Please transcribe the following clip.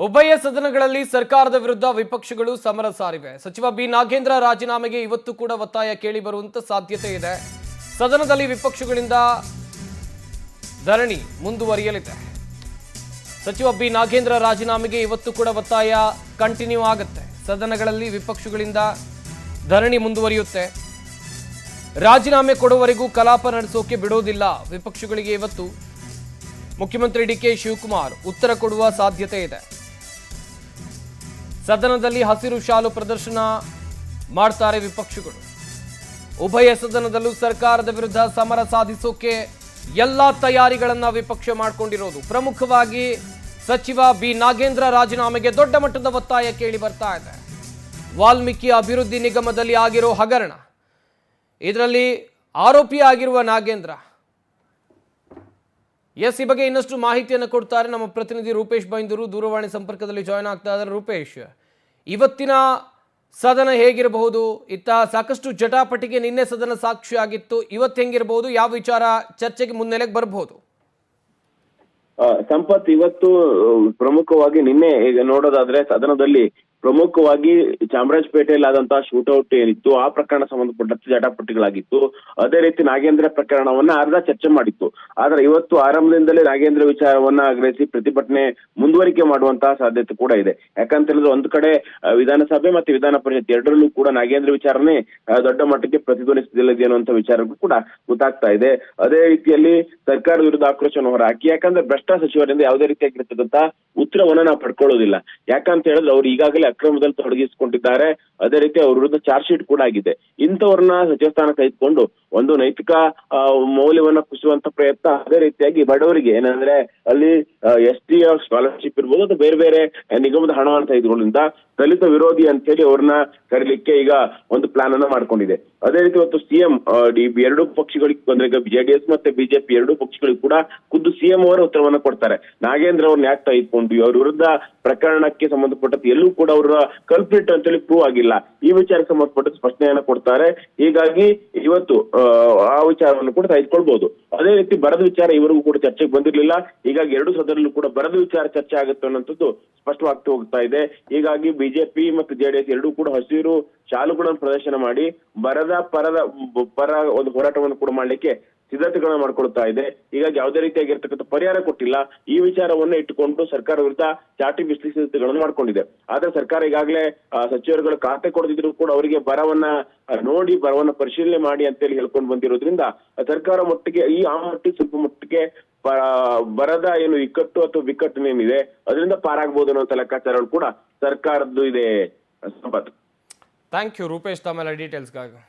ಉಭಯ ಸದನಗಳಲ್ಲಿ ಸರ್ಕಾರದ ವಿರುದ್ಧ ವಿಪಕ್ಷಗಳು ಸಮರ ಸಾರಿವೆ. ಸಚಿವ ಬಿ ನಾಗೇಂದ್ರ ರಾಜೀನಾಮೆಗೆ ಇವತ್ತು ಕೂಡ ಒತ್ತಾಯ ಕೇಳಿ ಬರುವಂತ ಸಾಧ್ಯತೆ ಇದೆ. ಸದನದಲ್ಲಿ ವಿಪಕ್ಷಗಳಿಂದ ಧರಣಿ ಮುಂದುವರಿಯಲಿದೆ. ಸಚಿವ ಬಿ ನಾಗೇಂದ್ರ ರಾಜೀನಾಮೆಗೆ ಇವತ್ತು ಕೂಡ ಒತ್ತಾಯ ಕಂಟಿನ್ಯೂ ಆಗುತ್ತೆ. ಸದನಗಳಲ್ಲಿ ವಿಪಕ್ಷಗಳಿಂದ ಧರಣಿ ಮುಂದುವರಿಯುತ್ತೆ. ರಾಜೀನಾಮೆ ಕೊಡುವವರೆಗೂ ಕಲಾಪ ನಡೆಸೋಕೆ ಬಿಡೋದಿಲ್ಲ. ವಿಪಕ್ಷಗಳಿಗೆ ಇವತ್ತು ಮುಖ್ಯಮಂತ್ರಿ ಡಿಕೆ ಶಿವಕುಮಾರ್ ಉತ್ತರ ಕೊಡುವ ಸಾಧ್ಯತೆ ಇದೆ. ಸದನದಲ್ಲಿ ಹಸಿರು ಶಾಲು ಪ್ರದರ್ಶನ ಮಾಡ್ತಾರೆ ವಿಪಕ್ಷಗಳು. ಉಭಯ ಸದನದಲ್ಲೂ ಸರ್ಕಾರದ ವಿರುದ್ಧ ಸಮರ ಸಾಧಿಸೋಕೆ ಎಲ್ಲಾ ತಯಾರಿಗಳನ್ನ ವಿಪಕ್ಷ ಮಾಡಿಕೊಂಡಿರೋದು. ಪ್ರಮುಖವಾಗಿ ಸಚಿವ ಬಿ ನಾಗೇಂದ್ರ ರಾಜೀನಾಮೆಗೆ ದೊಡ್ಡ ಮಟ್ಟದ ಒತ್ತಾಯ ಕೇಳಿ ಬರ್ತಾ ಇದೆ. ವಾಲ್ಮೀಕಿ ಅಭಿವೃದ್ಧಿ ನಿಗಮದಲ್ಲಿ ಆಗಿರೋ ಹಗರಣ, ಇದರಲ್ಲಿ ಆರೋಪಿಯಾಗಿರುವ ನಾಗೇಂದ್ರ ಈ ಬಗ್ಗೆ ಇನ್ನಷ್ಟು ಮಾಹಿತಿಯನ್ನು ಕೊಡ್ತಾರೆ ನಮ್ಮ ಪ್ರತಿನಿಧಿ ರೂಪೇಶ್ ಬೈಂದೂರು. ದೂರವಾಣಿ ಸಂಪರ್ಕದಲ್ಲಿ ಜಾಯ್ನ್ ಆಗ್ತಾ ಇದ್ದಾರೆ. ರೂಪೇಶ್, ಇವತ್ತಿನ ಸದನ ಹೇಗಿರಬಹುದು? ಇತ್ತ ಸಾಕಷ್ಟು ಜಟಾಪಟಿಗೆ ನಿನ್ನೆ ಸದನ ಸಾಕ್ಷಿಯಾಗಿತ್ತು. ಇವತ್ತು ಹೆಂಗಿರಬಹುದು? ಯಾವ ವಿಚಾರ ಚರ್ಚೆಗೆ ಮುನ್ನೆಲೆಗೆ ಬರಬಹುದು? ಸಂಪತ್, ಇವತ್ತು ಪ್ರಮುಖವಾಗಿ ನಿನ್ನೆ ಈಗ ನೋಡೋದಾದ್ರೆ ಸದನದಲ್ಲಿ ಪ್ರಮುಖವಾಗಿ ಚಾಮರಾಜಪೇಟೆಯಲ್ಲಿ ಆದಂತಹ ಶೂಟೌಟ್ ಏನಿತ್ತು ಆ ಪ್ರಕರಣ ಸಂಬಂಧಪಟ್ಟಂತೆ ಜಟಾಪಟ್ಟಿಗಳಾಗಿತ್ತು. ಅದೇ ರೀತಿ ನಾಗೇಂದ್ರ ಪ್ರಕರಣವನ್ನ ಅರ್ಧ ಚರ್ಚೆ ಮಾಡಿತ್ತು. ಆದ್ರೆ ಇವತ್ತು ಆರಂಭದಿಂದಲೇ ನಾಗೇಂದ್ರ ವಿಚಾರವನ್ನ ಆಗ್ರಹಿಸಿ ಪ್ರತಿಭಟನೆ ಮುಂದುವರಿಕೆ ಮಾಡುವಂತಹ ಸಾಧ್ಯತೆ ಕೂಡ ಇದೆ. ಯಾಕಂತ ಹೇಳಿದ್ರೆ ಒಂದು ಕಡೆ ವಿಧಾನಸಭೆ ಮತ್ತು ವಿಧಾನ ಪರಿಷತ್ ಎರಡರಲ್ಲೂ ಕೂಡ ನಾಗೇಂದ್ರ ವಿಚಾರನೇ ದೊಡ್ಡ ಮಟ್ಟಕ್ಕೆ ಪ್ರತಿಧ್ವನಿಸುತ್ತಿಲ್ಲದೆ ಅನ್ನುವಂತ ವಿಚಾರಕ್ಕೂ ಕೂಡ ಗೊತ್ತಾಗ್ತಾ ಇದೆ. ಅದೇ ರೀತಿಯಲ್ಲಿ ಸರ್ಕಾರದ ವಿರುದ್ಧ ಆಕ್ರೋಶವನ್ನು ಹೊರಹಾಕಿ, ಯಾಕಂದ್ರೆ ಭ್ರಷ್ಟ ಸಚಿವರಿಂದ ಯಾವುದೇ ರೀತಿಯಾಗಿರ್ತಕ್ಕಂಥ ಉತ್ತರವನ್ನ ನಾವು ಪಡ್ಕೊಳ್ಳೋದಿಲ್ಲ. ಯಾಕಂತ ಹೇಳಿದ್ರೆ ಅವ್ರು ಈಗಾಗಲೇ ಅಕ್ರಮದಲ್ಲಿ ತೊಡಗಿಸಿಕೊಂಡಿದ್ದಾರೆ. ಅದೇ ರೀತಿ ಅವ್ರ ವಿರುದ್ಧ ಚಾರ್ಜ್ ಶೀಟ್ ಕೂಡ ಆಗಿದೆ. ಇಂಥವ್ರನ್ನ ಸಚಿವ ಸ್ಥಾನ ತೆಗೆದುಕೊಂಡು ಒಂದು ನೈತಿಕ ಮೌಲ್ಯವನ್ನ ಕುಸಿಯುವಂತ ಪ್ರಯತ್ನ. ಅದೇ ರೀತಿಯಾಗಿ ಬಡವರಿಗೆ ಏನಂದ್ರೆ ಅಲ್ಲಿ ST ಸ್ಕಾಲರ್ಶಿಪ್ ಇರ್ಬೋದು ಅಥವಾ ಬೇರೆ ಬೇರೆ ನಿಗಮದ ಹಣವನ್ನು ತೆಗೆದುಕೊಳ್ಳೋದ್ರಿಂದ ದಲಿತ ವಿರೋಧಿ ಅಂತ ಹೇಳಿ ಅವ್ರನ್ನ ಕರೀಲಿಕ್ಕೆ ಈಗ ಒಂದು ಪ್ಲಾನ್ ಅನ್ನ ಮಾಡ್ಕೊಂಡಿದೆ. ಅದೇ ರೀತಿ ಇವತ್ತು CM ಎರಡೂ ಪಕ್ಷಗಳಿಗೆ ಅಂದ್ರೆ JDS ಮತ್ತೆ ಬಿಜೆಪಿ ಎರಡೂ ಪಕ್ಷಗಳಿಗೂ ಕೂಡ ಖುದ್ದು CM ಅವರ ಉತ್ತರವನ್ನ ಕೊಡ್ತಾರೆ. ನಾಗೇಂದ್ರ ಅವ್ರನ್ನ ಯಾಕೆ ತೆಗೆದುಕೊಂಡು ಅವ್ರ ವಿರುದ್ಧ ಪ್ರಕರಣಕ್ಕೆ ಸಂಬಂಧಪಟ್ಟಂತೆ ಎಲ್ಲೂ ಕೂಡ ಅವರ ಕಲ್ಪ್ರಿಟ್ ಅಂತೇಳಿ ಪ್ರೂವ್ ಆಗಿಲ್ಲ. ಈ ವಿಚಾರಕ್ಕೆ ಸಂಬಂಧಪಟ್ಟ ಸ್ಪಷ್ಟನೆಯನ್ನ ಕೊಡ್ತಾರೆ. ಹೀಗಾಗಿ ಇವತ್ತು ಆ ವಿಚಾರವನ್ನು ಕೂಡ ತೆಗೆದುಕೊಳ್ಬಹುದು. ಅದೇ ರೀತಿ ಬರದ ವಿಚಾರ ಇವರಿಗೂ ಕೂಡ ಚರ್ಚೆಗೆ ಬಂದಿರಲಿಲ್ಲ. ಹೀಗಾಗಿ ಎರಡು ಸದನಲ್ಲೂ ಕೂಡ ಬರದ ವಿಚಾರ ಚರ್ಚೆ ಆಗುತ್ತೆ ಅನ್ನೋಂಥದ್ದು ಸ್ಪಷ್ಟವಾಗ್ತಾ ಹೋಗ್ತಾ ಇದೆ. ಹೀಗಾಗಿ ಬಿಜೆಪಿ ಮತ್ತು JDS ಎರಡೂ ಕೂಡ ಹಸಿರು ಶಾಲುಗಳನ್ನು ಪ್ರದರ್ಶನ ಮಾಡಿ ಪರ ಒಂದು ಹೋರಾಟವನ್ನು ಕೂಡ ಮಾಡ್ಲಿಕ್ಕೆ ಸಿದ್ಧತೆಗಳನ್ನ ಮಾಡ್ಕೊಳ್ತಾ ಇದೆ. ಹೀಗಾಗಿ ಯಾವುದೇ ರೀತಿಯಾಗಿರ್ತಕ್ಕಂಥ ಪರಿಹಾರ ಕೊಟ್ಟಿಲ್ಲ. ಈ ವಿಚಾರವನ್ನ ಇಟ್ಟುಕೊಂಡು ಸರ್ಕಾರ ವಿರುದ್ಧ ಚಾಟಿ ಬಿಸಿ ಸಿದ್ಧತೆಗಳನ್ನು ಮಾಡ್ಕೊಂಡಿದೆ. ಆದ್ರೆ ಸರ್ಕಾರ ಈಗಾಗಲೇ ಸಚಿವರುಗಳ ಖಾತೆ ಕೊಡದಿದ್ರು ಕೂಡ ಅವರಿಗೆ ಬರವನ್ನ ಪರಿಶೀಲನೆ ಮಾಡಿ ಅಂತೇಳಿ ಹೇಳ್ಕೊಂಡು ಬಂದಿರೋದ್ರಿಂದ ಸರ್ಕಾರ ಮಟ್ಟಿಗೆ ಆ ಮಟ್ಟಿಗೆ ಸ್ವಲ್ಪ ಮಟ್ಟಿಗೆ ಬರದ ಏನು ಇಕ್ಕಟ್ಟು ಅಥವಾ ಬಿಕ್ಕಟ್ಟು ಏನಿದೆ ಅದರಿಂದ ಪಾರಾಗಬಹುದು ಅನ್ನೋ ಲೆಕ್ಕಾಚಾರಗಳು ಕೂಡ ಸರ್ಕಾರದ್ದು ಇದೆ. ಸಂಪತ್, ಥ್ಯಾಂಕ್ ಯು ರೂಪೇಶ್, ತಮ್ಮೆಲ್ಲ ಡೀಟೇಲ್ಸ್ಗಾಗಿ.